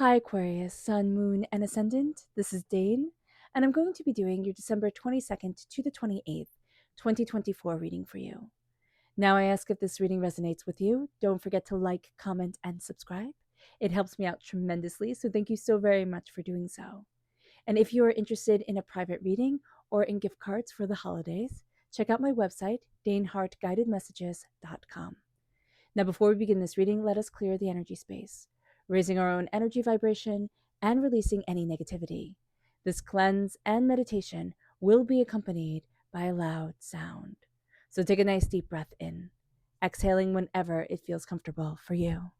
Hi Aquarius, Sun, Moon, and Ascendant. This is Dane, and I'm going to be doing your December 22nd to the 28th, 2024 reading for you. Now, I ask if this reading resonates with you. Don't forget to like, comment, and subscribe. It helps me out tremendously, so thank you so very much for doing so. And if you are interested in a private reading or in gift cards for the holidays, check out my website, danehartguidedmessages.com. Now, before we begin this reading, let us clear the energy space, raising our own energy vibration and releasing any negativity. This cleanse and meditation will be accompanied by a loud sound. So take a nice deep breath in, exhaling whenever it feels comfortable for you.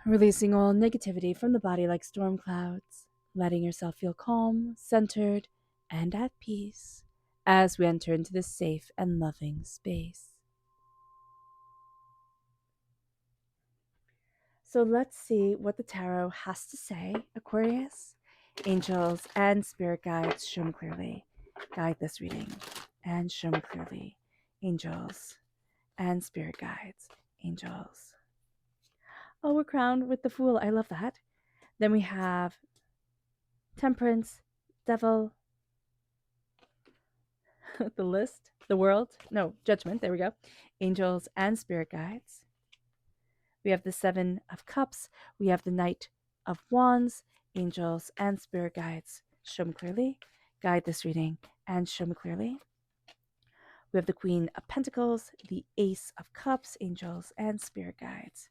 Releasing all negativity from the body like storm clouds, letting yourself feel calm, centered, and at peace as we enter into this safe and loving space. So let's see what the tarot has to say, Aquarius. Angels and spirit guides, show me clearly. Guide this reading and show me clearly. Angels and spirit guides, angels. Oh, we're crowned with the Fool. I love that. Then we have Temperance, Devil, the List, the World. No, Judgment. There we go. Angels and spirit guides. We have the Seven of Cups. We have the Knight of Wands, angels and spirit guides. Show me clearly. Guide this reading and show me clearly. We have the Queen of Pentacles, the Ace of Cups, angels and spirit guides.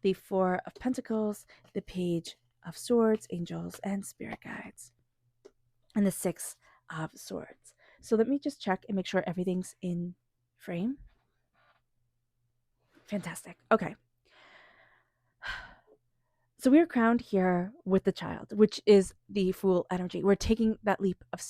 The Four of Pentacles, the Page of Swords, angels and spirit guides. And the Six of Swords. So let me just check and make sure everything's in frame. Fantastic. Okay. So we are crowned here with the Child, which is the Fool energy. We're taking that leap of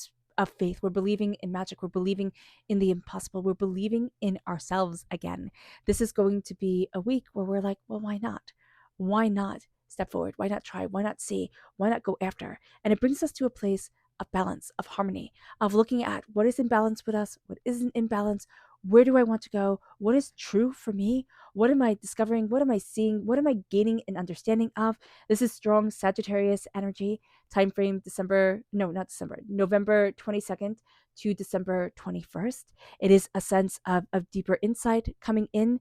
faith. We're believing in magic. We're believing in the impossible. We're believing in ourselves again. This is going to be a week where we're like, well, why not? Why not step forward? Why not try? Why not see? Why not go after? And it brings us to a place of balance, of harmony, of looking at what is in balance with us, what isn't in balance, where do I want to go, what is true for me, what am I discovering, what am I seeing, what am I gaining an understanding of. This is strong Sagittarius energy, time frame November 22nd to December 21st. It is a sense of deeper insight coming in.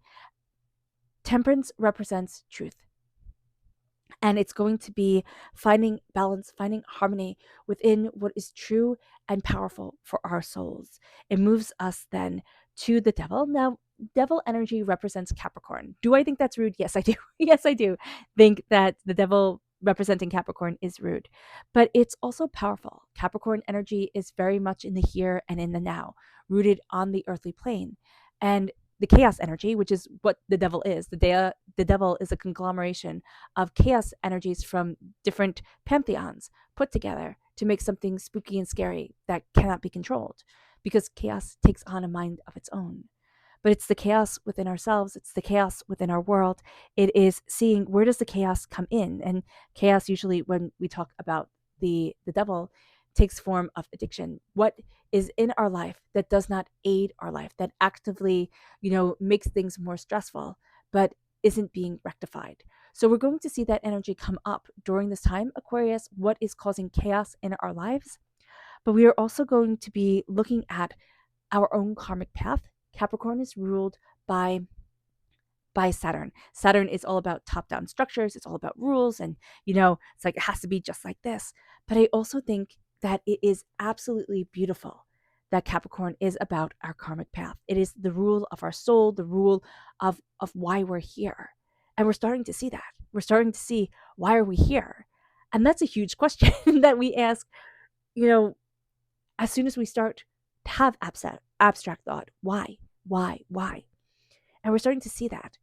Temperance represents truth. And it's going to be finding balance, finding harmony within what is true and powerful for our souls. It moves us then to the Devil. Now, Devil energy represents Capricorn. Do I think that's rude? Yes, I do. Yes, I do think that the Devil representing Capricorn is rude, but it's also powerful. Capricorn energy is very much in the here and in the now, rooted on the earthly plane. And the chaos energy, which is what the devil is. The devil is a conglomeration of chaos energies from different pantheons put together to make something spooky and scary that cannot be controlled, because chaos takes on a mind of its own. But it's the chaos within ourselves. It's the chaos within our world. It is seeing, where does the chaos come in? And chaos, usually when we talk about the devil, takes form of addiction. What is in our life that does not aid our life, that actively, makes things more stressful, but isn't being rectified. So we're going to see that energy come up during this time, Aquarius, what is causing chaos in our lives. But we are also going to be looking at our own karmic path. Capricorn is ruled by Saturn. Saturn is all about top-down structures. It's all about rules. And, it's like, it has to be just like this. But I also think that it is absolutely beautiful that Capricorn is about our karmic path. It is the rule of our soul, the rule of why we're here. And we're starting to see that. We're starting to see, why are we here? And that's a huge question that we ask, you know, as soon as we start to have abstract thought. Why? Why? Why? And we're starting to see that.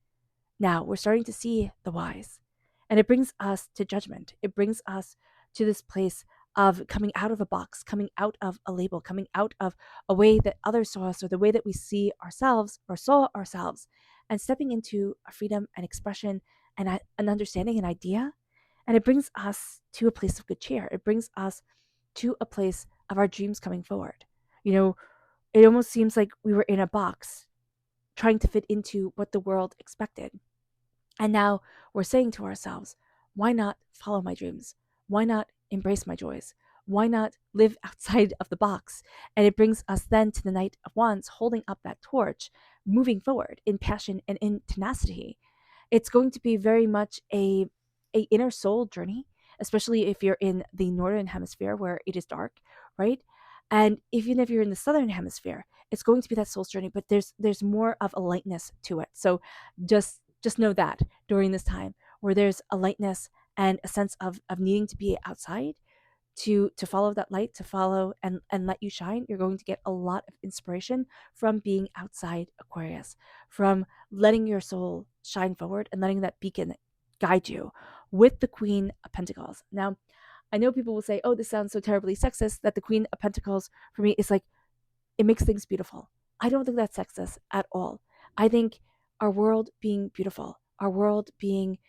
Now we're starting to see the whys. And it brings us to judgment. It brings us to this place of coming out of a box, coming out of a label, coming out of a way that others saw us or the way that we see ourselves or saw ourselves, and stepping into a freedom and expression and an understanding, an idea. And it brings us to a place of good cheer. It brings us to a place of our dreams coming forward. You know, it almost seems like we were in a box trying to fit into what the world expected. And now we're saying to ourselves, why not follow my dreams? Why not embrace my joys? Why not live outside of the box? And it brings us then to the Knight of Wands, holding up that torch, moving forward in passion and in tenacity. It's going to be very much a inner soul journey, especially if you're in the northern hemisphere where it is dark, right? And even if you're in the southern hemisphere, it's going to be that soul's journey, but there's more of a lightness to it. So just know that during this time where there's a lightness and a sense of needing to be outside to follow that light, to follow and let you shine, you're going to get a lot of inspiration from being outside Aquarius, from letting your soul shine forward and letting that beacon guide you with the Queen of Pentacles. Now, I know people will say, oh, this sounds so terribly sexist, that the Queen of Pentacles for me is like, it makes things beautiful. I don't think that's sexist at all. I think our world being beautiful, our world being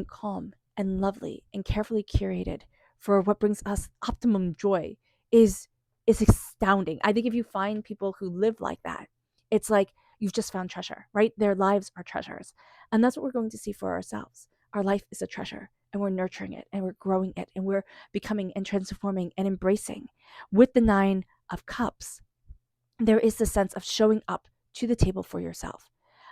calm and lovely and carefully curated for what brings us optimum joy is is astounding. I think if you find people who live like that, it's like you've just found treasure, right? Their lives are treasures. And that's what we're going to see for ourselves. Our life is a treasure, and we're nurturing it and we're growing it and we're becoming and transforming and embracing. With the 9 of Cups, there is the sense of showing up to the table for yourself,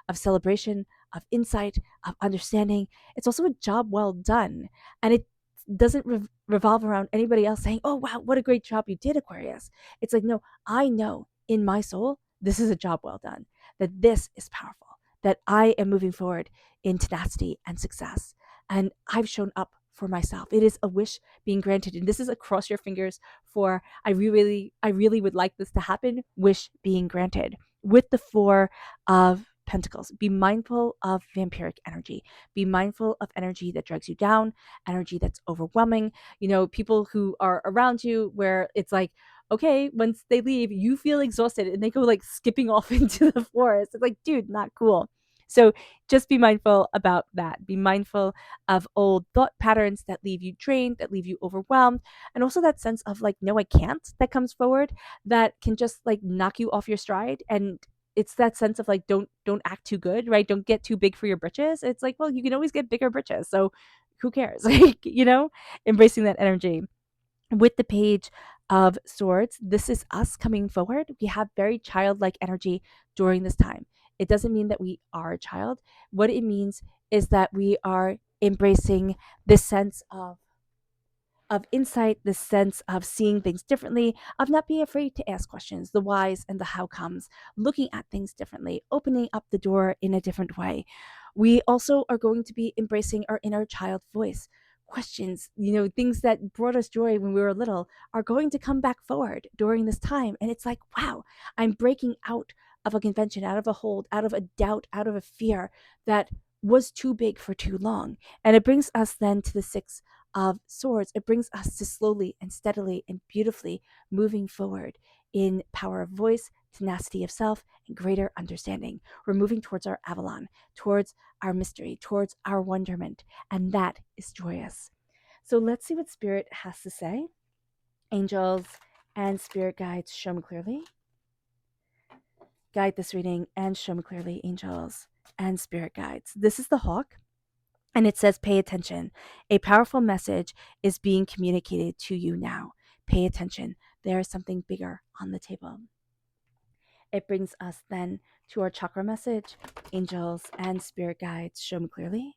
of celebration, of insight, of understanding. It's also a job well done. And it doesn't revolve around anybody else saying, oh, wow, what a great job you did, Aquarius. It's like, no, I know in my soul, this is a job well done, that this is powerful, that I am moving forward in tenacity and success. And I've shown up for myself. It is a wish being granted. And this is a cross your fingers for, I really would like this to happen, wish being granted. With the 4 of Pentacles, be mindful of vampiric energy. Be mindful of energy that drags you down, energy that's overwhelming. You know, people who are around you where it's like, okay, once they leave, you feel exhausted and they go like skipping off into the forest. It's like, dude, not cool. So just be mindful about that. Be mindful of old thought patterns that leave you drained, that leave you overwhelmed, and also that sense of like, no, I can't, that comes forward, that can just like knock you off your stride. And it's that sense of like, don't act too good, right? Don't get too big for your britches. It's like, well, you can always get bigger britches. So who cares? Like, embracing that energy. With the Page of Swords, this is us coming forward. We have very childlike energy during this time. It doesn't mean that we are a child. What it means is that we are embracing this sense of insight, this sense of seeing things differently, of not being afraid to ask questions, the whys and the how comes, looking at things differently, opening up the door in a different way. We also are going to be embracing our inner child voice. Questions, things that brought us joy when we were little are going to come back forward during this time. And it's like, wow, I'm breaking out of a convention, out of a hold, out of a doubt, out of a fear that was too big for too long. And it brings us then to the 6 of Swords. It brings us to slowly and steadily and beautifully moving forward in power of voice, tenacity of self, and greater understanding. We're moving towards our Avalon, towards our mystery, towards our wonderment, and that is joyous. So let's see what Spirit has to say. Angels and Spirit guides, show me clearly. Guide this reading and show me clearly, angels and Spirit guides. This is the Hawk. And it says, pay attention. A powerful message is being communicated to you now. Pay attention. There is something bigger on the table. It brings us then to our chakra message. Angels and Spirit guides, show me clearly.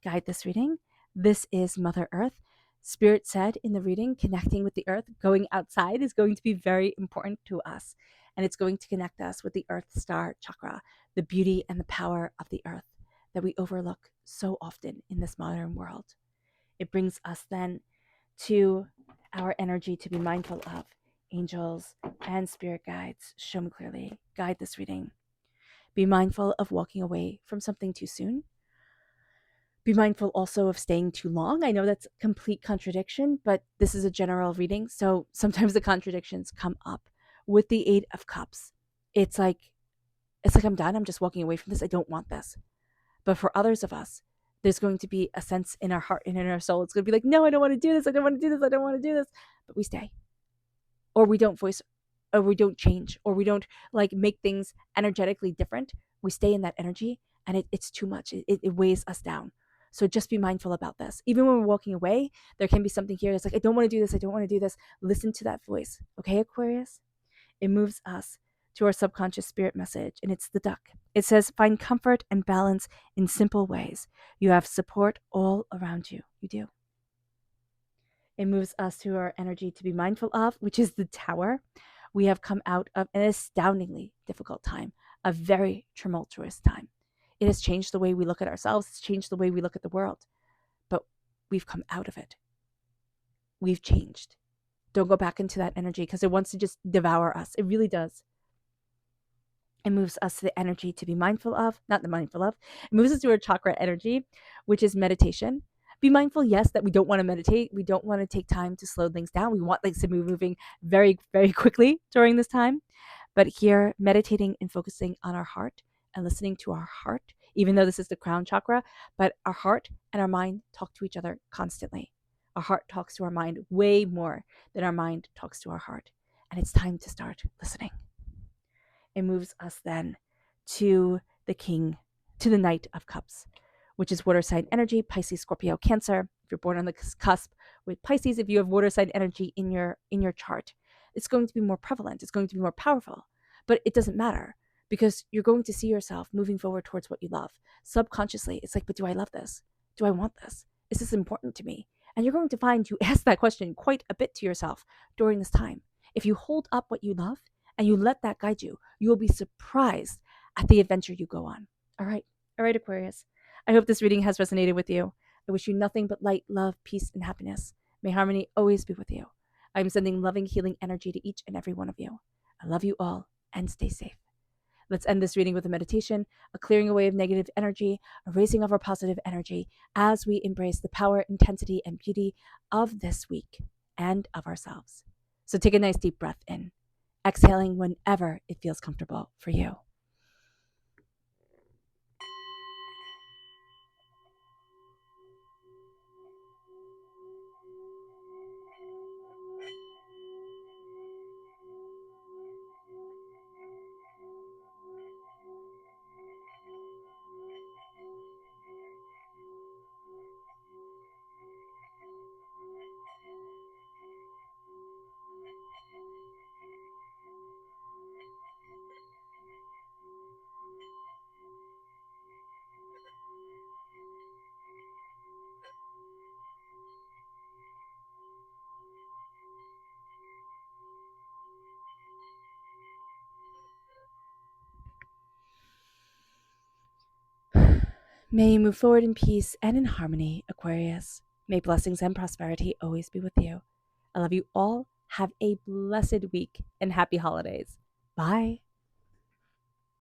Guide this reading. This is Mother Earth. Spirit said in the reading, connecting with the earth, going outside is going to be very important to us. And it's going to connect us with the Earth Star chakra, the beauty and the power of the earth. that we overlook so often in this modern world. It brings us then to our energy to be mindful of. Angels and spirit guides, show me clearly, guide this reading. Be mindful of walking away from something too soon. Be mindful also of staying too long. I know that's a complete contradiction, but this is a general reading, so sometimes the contradictions come up. With the Eight of Cups, it's like I'm done. I'm just walking away from this. I don't want this. But for others of us, there's going to be a sense in our heart and in our soul. It's going to be like, no, I don't want to do this. I don't want to do this. I don't want to do this. But we stay. Or we don't voice, or we don't change, or we don't like make things energetically different. We stay in that energy, and it's too much. It weighs us down. So just be mindful about this. Even when we're walking away, there can be something here that's like, I don't want to do this. I don't want to do this. Listen to that voice. Okay, Aquarius? It moves us to our subconscious spirit message, and it's the duck. It says, find comfort and balance in simple ways. You have support all around you. You do. It moves us to our energy to be mindful of, which is the Tower. We have come out of an astoundingly difficult time, a very tumultuous time. It has changed the way we look at ourselves. It's changed the way we look at the world. But we've come out of it. We've changed. Don't go back into that energy because it wants to just devour us. It really does. It moves us to the energy to be mindful of, not the mindful of. It moves us to our chakra energy, which is meditation. Be mindful, yes, that we don't want to meditate. We don't want to take time to slow things down. We want things to be moving very, very quickly during this time. But here, meditating and focusing on our heart and listening to our heart, even though this is the crown chakra, but our heart and our mind talk to each other constantly. Our heart talks to our mind way more than our mind talks to our heart. And it's time to start listening. It moves us then to the King, to the Knight of Cups, which is water sign energy, Pisces, Scorpio, Cancer. If you're born on the cusp with Pisces, if you have water sign energy in your chart, it's going to be more prevalent. It's going to be more powerful. But it doesn't matter because you're going to see yourself moving forward towards what you love. Subconsciously, it's like, but do I love this? Do I want this? Is this important to me? And you're going to find you ask that question quite a bit to yourself during this time. If you hold up what you love and you let that guide you, you will be surprised at the adventure you go on. All right, Aquarius. I hope this reading has resonated with you. I wish you nothing but light, love, peace, and happiness. May harmony always be with you. I'm sending loving, healing energy to each and every one of you. I love you all and stay safe. Let's end this reading with a meditation, a clearing away of negative energy, a raising of our positive energy as we embrace the power, intensity, and beauty of this week and of ourselves. So take a nice deep breath in, exhaling whenever it feels comfortable for you. May you move forward in peace and in harmony, Aquarius. May blessings and prosperity always be with you. I love you all. Have a blessed week and happy holidays. Bye.